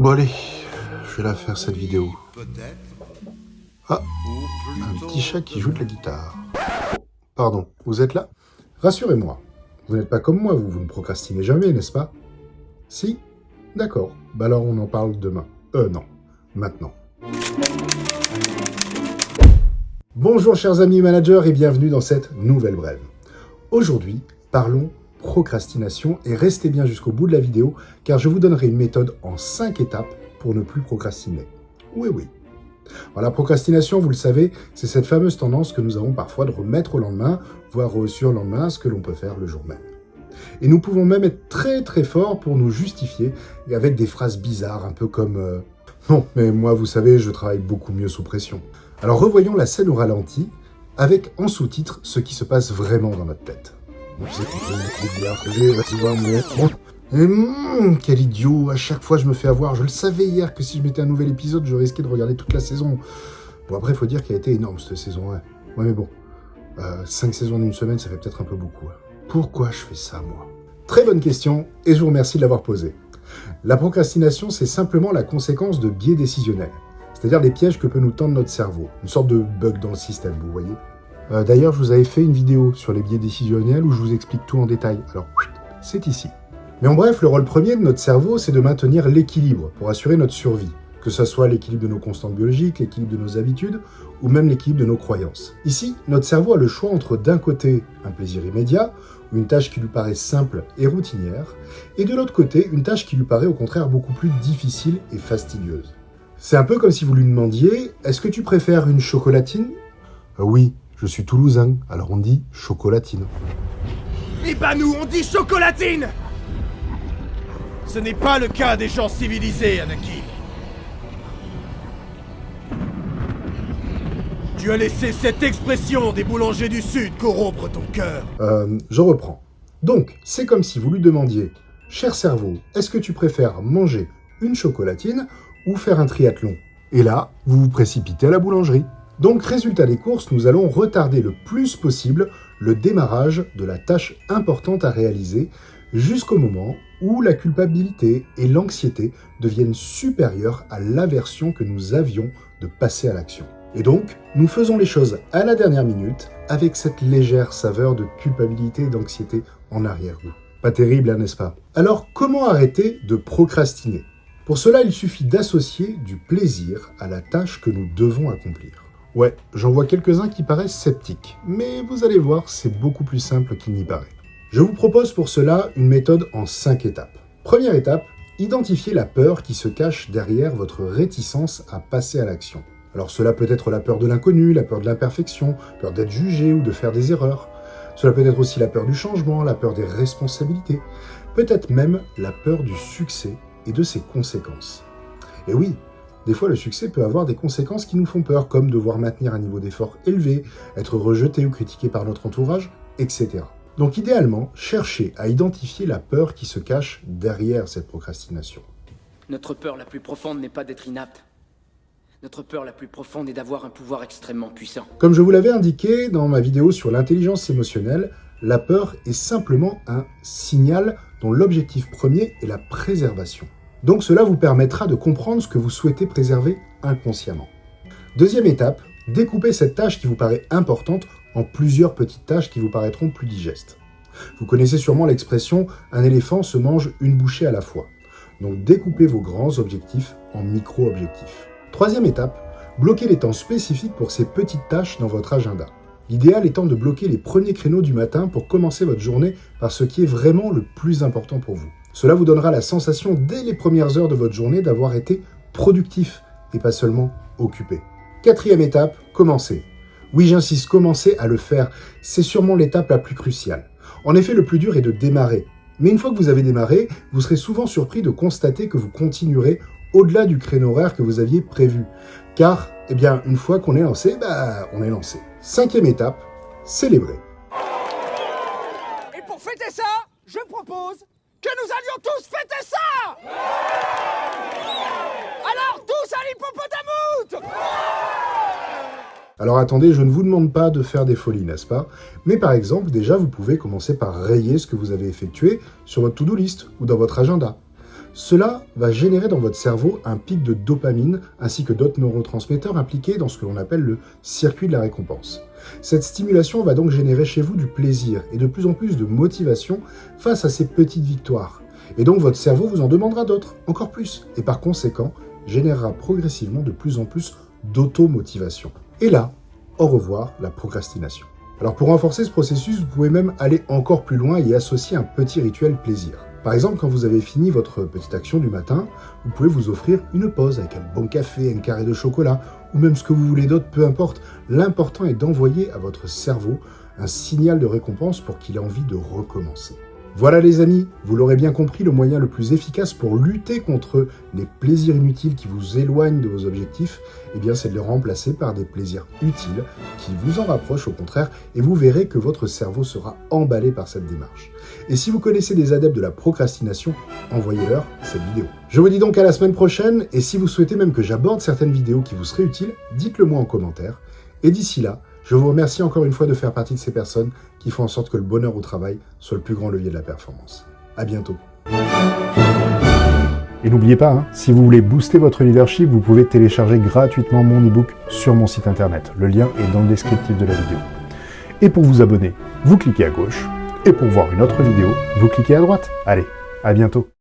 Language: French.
Bon allez, je vais la faire cette vidéo. Ah, un petit chat qui joue de la guitare. Pardon, vous êtes là? Rassurez-moi, vous n'êtes pas comme moi, vous ne procrastinez jamais, n'est-ce pas? Si? D'accord, bah alors on en parle demain. Non, maintenant. Bonjour chers amis managers et bienvenue dans cette nouvelle brève. Aujourd'hui, parlons procrastination et restez bien jusqu'au bout de la vidéo car je vous donnerai une méthode en 5 étapes pour ne plus procrastiner. Oui. Alors, la procrastination, vous le savez, c'est cette fameuse tendance que nous avons parfois de remettre au lendemain, voire au surlendemain, ce que l'on peut faire le jour même. Et nous pouvons même être très forts pour nous justifier avec des phrases bizarres, un peu comme non, mais moi, vous savez, je travaille beaucoup mieux sous pression. Alors revoyons la scène au ralenti, avec en sous-titre ce qui se passe vraiment dans notre tête. Quel idiot, à chaque fois je me fais avoir. Je le savais hier que si je mettais un nouvel épisode, je risquais de regarder toute la saison. Bon, après, il faut dire qu'elle a été énorme cette saison. Ouais, mais bon, 5 saisons d'une semaine, ça fait peut-être un peu beaucoup. Pourquoi je fais ça, moi? Très bonne question, et je vous remercie de l'avoir posée. La procrastination, c'est simplement la conséquence de biais décisionnels, c'est-à-dire des pièges que peut nous tendre notre cerveau, une sorte de bug dans le système, vous voyez. D'ailleurs, je vous avais fait une vidéo sur les biais décisionnels où je vous explique tout en détail, alors c'est ici. Mais en bref, le rôle premier de notre cerveau, c'est de maintenir l'équilibre pour assurer notre survie, que ce soit l'équilibre de nos constantes biologiques, l'équilibre de nos habitudes, ou même l'équilibre de nos croyances. Ici, notre cerveau a le choix entre d'un côté un plaisir immédiat, ou une tâche qui lui paraît simple et routinière, et de l'autre côté, une tâche qui lui paraît au contraire beaucoup plus difficile et fastidieuse. C'est un peu comme si vous lui demandiez « Est-ce que tu préfères une chocolatine ?» Oui, je suis toulousain, alors on dit chocolatine. Eh ben nous, on dit chocolatine! Ce n'est pas le cas des gens civilisés, Anakin. Tu as laissé cette expression des boulangers du Sud corrompre ton cœur. Je reprends. Donc, c'est comme si vous lui demandiez « Cher cerveau, est-ce que tu préfères manger une chocolatine ou faire un triathlon ?» Et là, vous vous précipitez à la boulangerie. Donc, résultat des courses, nous allons retarder le plus possible le démarrage de la tâche importante à réaliser jusqu'au moment où la culpabilité et l'anxiété deviennent supérieures à l'aversion que nous avions de passer à l'action. Et donc, nous faisons les choses à la dernière minute avec cette légère saveur de culpabilité et d'anxiété en arrière-goût. Pas terrible, hein, n'est-ce pas? Alors, comment arrêter de procrastiner? Pour cela, il suffit d'associer du plaisir à la tâche que nous devons accomplir. Ouais, j'en vois quelques-uns qui paraissent sceptiques, mais vous allez voir, c'est beaucoup plus simple qu'il n'y paraît. Je vous propose pour cela une méthode en 5 étapes. Première étape, identifiez la peur qui se cache derrière votre réticence à passer à l'action. Alors cela peut être la peur de l'inconnu, la peur de l'imperfection, peur d'être jugé ou de faire des erreurs. Cela peut être aussi la peur du changement, la peur des responsabilités, peut-être même la peur du succès et de ses conséquences. Et oui, des fois le succès peut avoir des conséquences qui nous font peur, comme devoir maintenir un niveau d'effort élevé, être rejeté ou critiqué par notre entourage, etc. Donc idéalement, cherchez à identifier la peur qui se cache derrière cette procrastination. Notre peur la plus profonde n'est pas d'être inapte. Notre peur la plus profonde est d'avoir un pouvoir extrêmement puissant. Comme je vous l'avais indiqué dans ma vidéo sur l'intelligence émotionnelle, la peur est simplement un signal dont l'objectif premier est la préservation. Donc cela vous permettra de comprendre ce que vous souhaitez préserver inconsciemment. Deuxième étape, découpez cette tâche qui vous paraît importante en plusieurs petites tâches qui vous paraîtront plus digestes. Vous connaissez sûrement l'expression « un éléphant se mange une bouchée à la fois ». Donc découpez vos grands objectifs en micro-objectifs. Troisième étape, bloquez les temps spécifiques pour ces petites tâches dans votre agenda. L'idéal étant de bloquer les premiers créneaux du matin pour commencer votre journée par ce qui est vraiment le plus important pour vous. Cela vous donnera la sensation dès les premières heures de votre journée d'avoir été productif et pas seulement occupé. Quatrième étape, commencez. Oui, j'insiste, commencez à le faire. C'est sûrement l'étape la plus cruciale. En effet, le plus dur est de démarrer. Mais une fois que vous avez démarré, vous serez souvent surpris de constater que vous continuerez au-delà du créneau horaire que vous aviez prévu. Car, une fois qu'on est lancé, on est lancé. Cinquième étape, célébrer. Et pour fêter ça, je propose que nous allions tous fêter ça! Alors tous à l'hippopotamoute! Alors attendez, je ne vous demande pas de faire des folies, n'est-ce pas? Mais par exemple, déjà, vous pouvez commencer par rayer ce que vous avez effectué sur votre to-do list ou dans votre agenda. Cela va générer dans votre cerveau un pic de dopamine ainsi que d'autres neurotransmetteurs impliqués dans ce que l'on appelle le circuit de la récompense. Cette stimulation va donc générer chez vous du plaisir et de plus en plus de motivation face à ces petites victoires. Et donc votre cerveau vous en demandera d'autres, encore plus, et par conséquent générera progressivement de plus en plus d'automotivation. Et là, au revoir la procrastination. Alors pour renforcer ce processus, vous pouvez même aller encore plus loin et y associer un petit rituel plaisir. Par exemple, quand vous avez fini votre petite action du matin, vous pouvez vous offrir une pause avec un bon café, un carré de chocolat, ou même ce que vous voulez d'autre, peu importe. L'important est d'envoyer à votre cerveau un signal de récompense pour qu'il ait envie de recommencer. Voilà les amis, vous l'aurez bien compris, le moyen le plus efficace pour lutter contre les plaisirs inutiles qui vous éloignent de vos objectifs, c'est de les remplacer par des plaisirs utiles qui vous en rapprochent au contraire, et vous verrez que votre cerveau sera emballé par cette démarche. Et si vous connaissez des adeptes de la procrastination, envoyez-leur cette vidéo. Je vous dis donc à la semaine prochaine, et si vous souhaitez même que j'aborde certaines vidéos qui vous seraient utiles, dites-le moi en commentaire. Et d'ici là, je vous remercie encore une fois de faire partie de ces personnes qui font en sorte que le bonheur au travail soit le plus grand levier de la performance. À bientôt. Et n'oubliez pas, si vous voulez booster votre leadership, vous pouvez télécharger gratuitement mon e-book sur mon site internet. Le lien est dans le descriptif de la vidéo. Et pour vous abonner, vous cliquez à gauche. Et pour voir une autre vidéo, vous cliquez à droite. Allez, à bientôt.